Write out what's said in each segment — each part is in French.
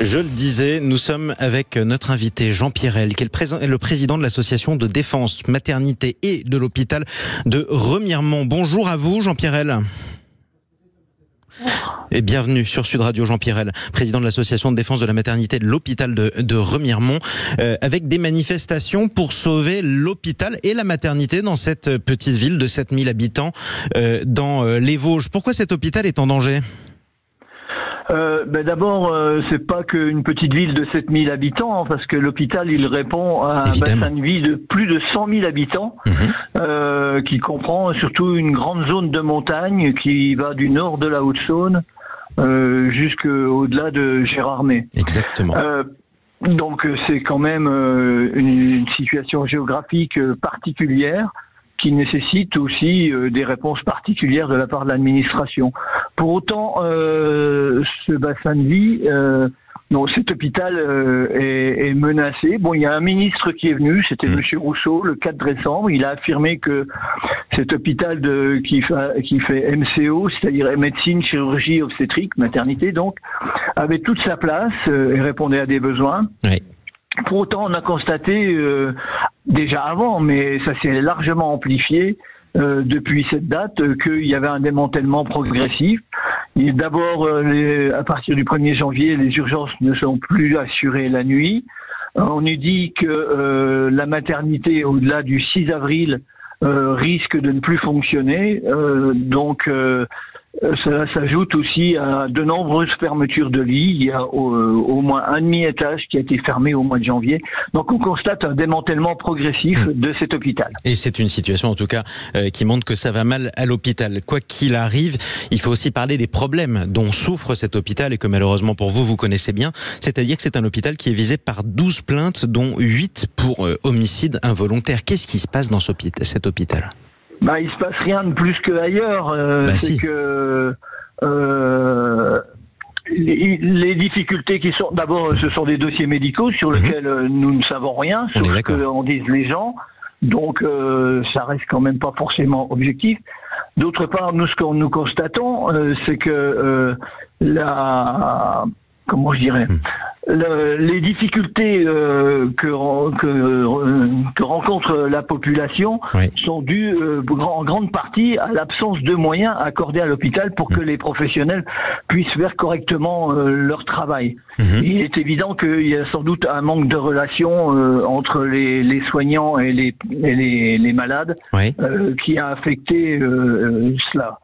Je le disais, nous sommes avec notre invité Jean Pirel, qui est le président de l'association de défense maternité et de l'hôpital de Remiremont. Bonjour à vous Jean Pirel. Et bienvenue sur Sud Radio. Jean Pirel, président de l'association de défense de la maternité de l'hôpital de Remiremont, avec des manifestations pour sauver l'hôpital et la maternité dans cette petite ville de 7000 habitants dans les Vosges. Pourquoi cet hôpital est en danger ? D'abord, c'est pas qu'une petite ville de 7000 habitants, parce que l'hôpital, il répond à un bassin de vie de plus de 100 000 habitants, qui comprend surtout une grande zone de montagne qui va du nord de la Haute-Saône jusqu'au-delà de Gérardmer. Exactement. Donc c'est quand même une situation géographique particulière, qui nécessite aussi des réponses particulières de la part de l'administration. Pour autant, ce bassin de vie, cet hôpital est menacé. Bon, il y a un ministre qui est venu, c'était Monsieur Rousseau, le 4 décembre. Il a affirmé que cet hôpital qui fait MCO, c'est-à-dire médecine, chirurgie, obstétrique, maternité, donc, avait toute sa place et répondait à des besoins. Oui. Pour autant, on a constaté déjà avant, mais ça s'est largement amplifié depuis cette date, qu'il y avait un démantèlement progressif. D'abord, à partir du 1er janvier, les urgences ne sont plus assurées la nuit. On nous dit que la maternité, au-delà du 6 avril, risque de ne plus fonctionner. Cela s'ajoute aussi à de nombreuses fermetures de lits. Il y a au moins un demi-étage qui a été fermé au mois de janvier. Donc on constate un démantèlement progressif de cet hôpital. Et c'est une situation en tout cas qui montre que ça va mal à l'hôpital. Quoi qu'il arrive, il faut aussi parler des problèmes dont souffre cet hôpital et que malheureusement pour vous, vous connaissez bien. C'est-à-dire que c'est un hôpital qui est visé par 12 plaintes, dont 8 pour homicide involontaire. Qu'est-ce qui se passe dans cet hôpital ? Il se passe rien de plus qu'ailleurs. C'est que les difficultés qui sont... D'abord, ce sont des dossiers médicaux sur lesquels nous ne savons rien, sur ce qu'en disent les gens. Donc, ça reste quand même pas forcément objectif. D'autre part, nous, ce que nous constatons, c'est que les difficultés que rencontre la population sont dues en grande partie à l'absence de moyens accordés à l'hôpital pour que les professionnels puissent faire correctement leur travail. Il est évident qu'il y a sans doute un manque de relation entre les soignants et les malades qui a affecté cela.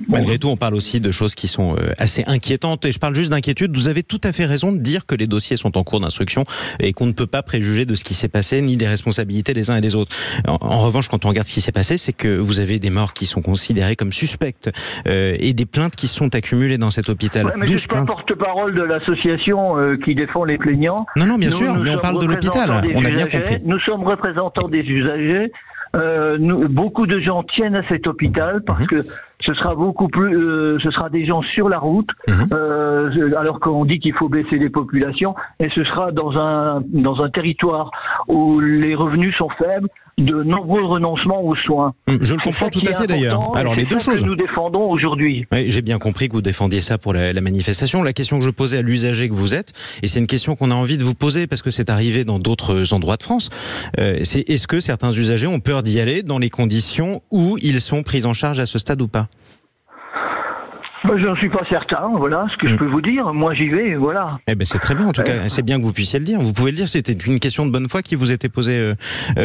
Malgré tout, on parle aussi de choses qui sont assez inquiétantes. Et je parle juste d'inquiétude. Vous avez tout à fait raison de dire que les dossiers sont en cours d'instruction et qu'on ne peut pas préjuger de ce qui s'est passé, ni des responsabilités des uns et des autres. En revanche, quand on regarde ce qui s'est passé, c'est que vous avez des morts qui sont considérées comme suspectes et des plaintes qui sont accumulées dans cet hôpital. Mais je suis pas porte-parole de l'association qui défend les plaignants. Non, bien sûr, mais on parle de l'hôpital. On a bien compris. Nous sommes représentants des usagers. Beaucoup de gens tiennent à cet hôpital parce que ce sera ce sera des gens sur la route, alors qu'on dit qu'il faut baisser les populations, et ce sera dans un territoire où les revenus sont faibles, de nombreux renoncements aux soins. Je le comprends tout à fait d'ailleurs. Alors les deux choses que nous défendons aujourd'hui. Oui, j'ai bien compris que vous défendiez ça pour la manifestation. La question que je posais à l'usager que vous êtes, et c'est une question qu'on a envie de vous poser parce que c'est arrivé dans d'autres endroits de France, c'est est-ce que certains usagers ont peur d'y aller dans les conditions où ils sont pris en charge à ce stade ou pas ? Je n'en suis pas certain, voilà ce que je peux vous dire. Moi, j'y vais, voilà. C'est très bien, en tout cas. C'est bien que vous puissiez le dire. Vous pouvez le dire, c'était une question de bonne foi qui vous était posée,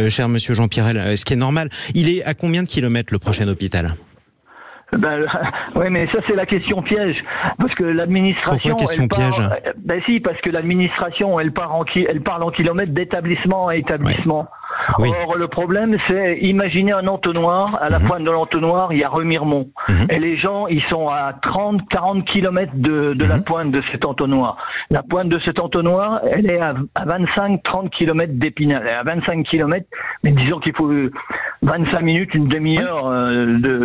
cher monsieur Jean Pirel, ce qui est normal. Il est à combien de kilomètres le prochain hôpital ? Oui, mais ça c'est la question piège, parce que l'administration. Pourquoi question piège ? Parce que l'administration elle parle en kilomètres d'établissement à établissement. Oui. Or, le problème, c'est imaginer un entonnoir. À la pointe de l'entonnoir, il y a Remiremont. Et les gens, ils sont à 30-40 kilomètres de la pointe de cet entonnoir. La pointe de cet entonnoir, elle est à 25-30 kilomètres d'Épinal. Elle est à 25 kilomètres, mais disons qu'il faut 25 minutes, une demi-heure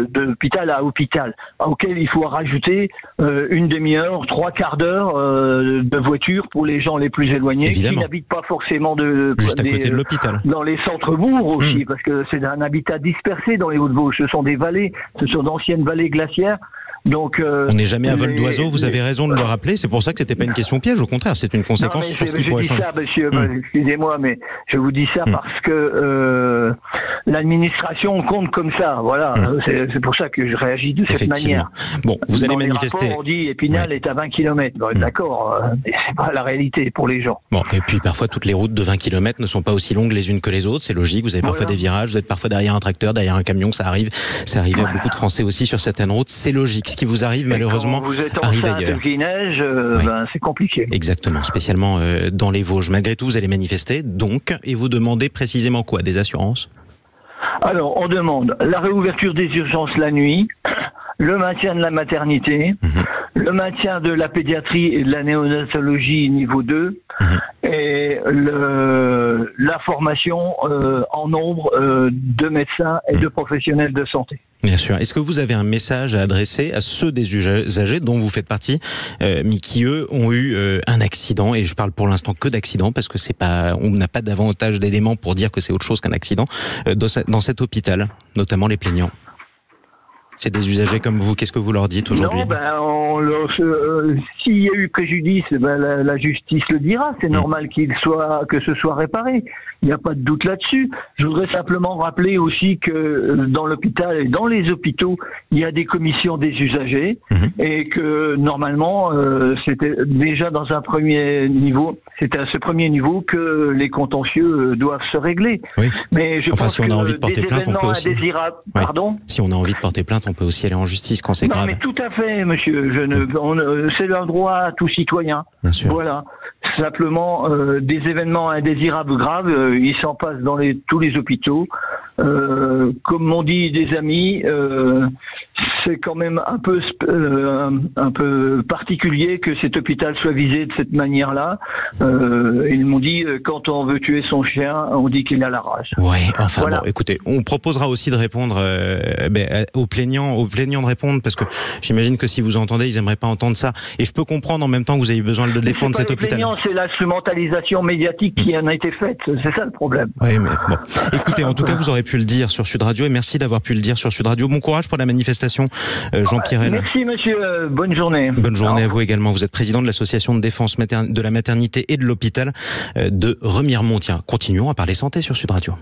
d'hôpital à hôpital, auquel il faut rajouter une demi-heure, 3/4 d'heure de voiture pour les gens les plus éloignés, Évidemment. qui n'habitent pas forcément juste à côté de l'hôpital. Dans les centres-bourgs aussi, parce que c'est un habitat dispersé dans les Hauts-de-Vosges. Ce sont des vallées, ce sont d'anciennes vallées glaciaires. Donc, on n'est jamais à vol d'oiseau, vous avez raison de le rappeler, c'est pour ça que c'était pas une question piège, au contraire, c'est une conséquence sur ce qui pourrait changer. Je dis ça, monsieur, excusez-moi, mais je vous dis ça parce que l'administration compte comme ça, voilà, c'est pour ça que je réagis de cette manière. Bon, vous allez dans manifester. Les rapports, on dit Épinal est à 20 km, bon, d'accord, mais c'est pas la réalité pour les gens. Bon, et puis parfois toutes les routes de 20 km ne sont pas aussi longues les unes que les autres, c'est logique, vous avez parfois des virages, vous êtes parfois derrière un tracteur, derrière un camion, ça arrive, c'est arrivé à beaucoup de Français aussi sur certaines routes, c'est logique. Ce qui vous arrive malheureusement vous êtes arrive ailleurs. Qu'il neige, ben, c'est compliqué. Exactement, spécialement dans les Vosges. Malgré tout, vous allez manifester, donc, et vous demandez précisément quoi? Des assurances? Alors, on demande la réouverture des urgences la nuit, le maintien de la maternité, le maintien de la pédiatrie et de la néonatologie niveau 2, et la formation en nombre de médecins et de professionnels de santé. Bien sûr. Est-ce que vous avez un message à adresser à ceux des usagers dont vous faites partie, mais qui eux ont eu un accident, et je parle pour l'instant que d'accident parce que c'est pas, on n'a pas davantage d'éléments pour dire que c'est autre chose qu'un accident dans cet hôpital, notamment les plaignants. C'est des usagers comme vous, qu'est-ce que vous leur dites aujourd'hui? Non, s'il y a eu préjudice, ben, la justice le dira. C'est normal que ce soit réparé. Il n'y a pas de doute là-dessus. Je voudrais simplement rappeler aussi que dans l'hôpital et dans les hôpitaux, il y a des commissions des usagers et que normalement, c'était déjà dans un premier niveau, c'est à ce premier niveau que les contentieux doivent se régler. Oui. Mais je pense si on a envie de porter plainte, on peut aussi. Pardon ? Si on a envie de porter plainte, on peut aussi aller en justice quand c'est grave. Non, mais tout à fait, monsieur. C'est un droit à tout citoyen. Bien sûr. Voilà. Simplement, des événements indésirables graves, ils s'en passent dans tous les hôpitaux. Comme m'ont dit des amis, c'est quand même un peu particulier que cet hôpital soit visé de cette manière-là. Ils m'ont dit, quand on veut tuer son chien, on dit qu'il a la rage. Ouais, enfin voilà. Bon, écoutez, on proposera aussi de répondre aux plaignants de répondre, parce que j'imagine que si vous entendez, ils aimeraient pas entendre ça. Et je peux comprendre en même temps que vous avez besoin de défendre cet hôpital. C'est l'instrumentalisation médiatique qui en a été faite. C'est ça le problème. Oui, mais bon. Écoutez, en tout cas, vous aurez pu le dire sur Sud Radio, et merci d'avoir pu le dire sur Sud Radio. Bon courage pour la manifestation, Jean Pirel. Merci, monsieur. Bonne journée. Bonne journée à vous également. Vous êtes président de l'association de défense de la maternité et de l'hôpital de Remiremont. Tiens, continuons à parler santé sur Sud Radio.